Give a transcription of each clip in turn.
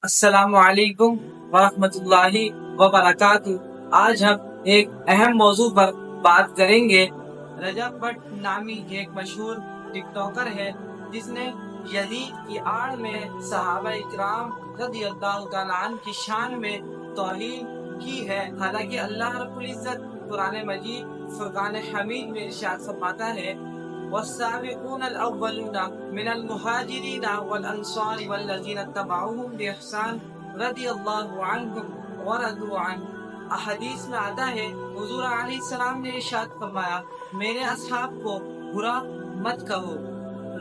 السلام علیکم ورحمۃ اللہ وبرکاتہ۔ آج ہم ایک اہم موضوع پر بات کریں گے۔ رجب بٹ نامی ایک مشہور ٹک ٹاکر ہے جس نے یزید کی آڑ میں صحابہ اکرام رضی اللہ تعالیٰ عنہ کی شان میں توہین کی ہے۔ حالانکہ اللہ رب العزت قرآن مجید فرقان حمید میں ارشاد فرماتا ہے والسابقون الأولون من المهاجرين والأنصار والذين اتبعوهم بإحسان رضی اللہ عنہم ورضوا عنہ۔ احادیث میں آتا ہے حضور علیہ السلام نے ارشاد فرمایا میرے اصحاب کو برا مت کہو۔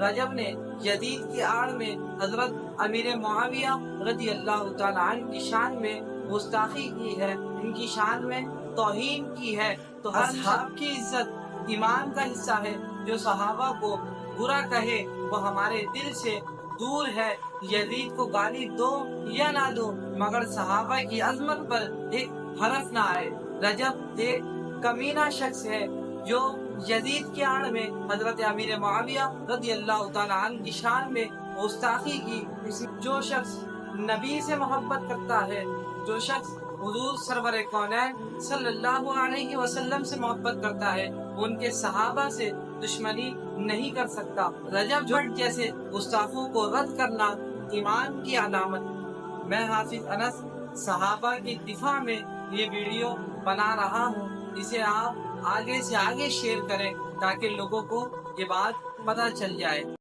رجب نے یزید کی آڑ میں حضرت امیر معاویہ رضی اللہ تعالیٰ عنہ کی شان میں گستاخی کی ہے، ان کی شان میں توہین کی ہے۔ تو اصحاب کی عزت ایمان کا حصہ ہے۔ جو صحابہ کو برا کہے وہ ہمارے دل سے دور ہے۔ یزید کو گالی دو یا نہ دو مگر صحابہ کی عظمت پر ایک حرف نہ آئے۔ رجب ایک کمینہ شخص ہے جو یزید کی آڑ میں حضرت امیر معاویہ رضی اللہ تعالیٰ عنہ کی شان میں گستاخی کی۔ جو شخص نبی سے محبت کرتا ہے، جو شخص حضور سرور کونین صلی اللہ علیہ وسلم سے محبت کرتا ہے، ان کے صحابہ سے دشمنی نہیں کر سکتا۔ رجب بٹ جیسے گستاخوں کو رد کرنا ایمان کی علامت۔ میں حافظ انس صحابہ کی دفاع میں یہ ویڈیو بنا رہا ہوں، اسے آپ آگے سے آگے شیئر کریں تاکہ لوگوں کو یہ بات پتہ چل جائے۔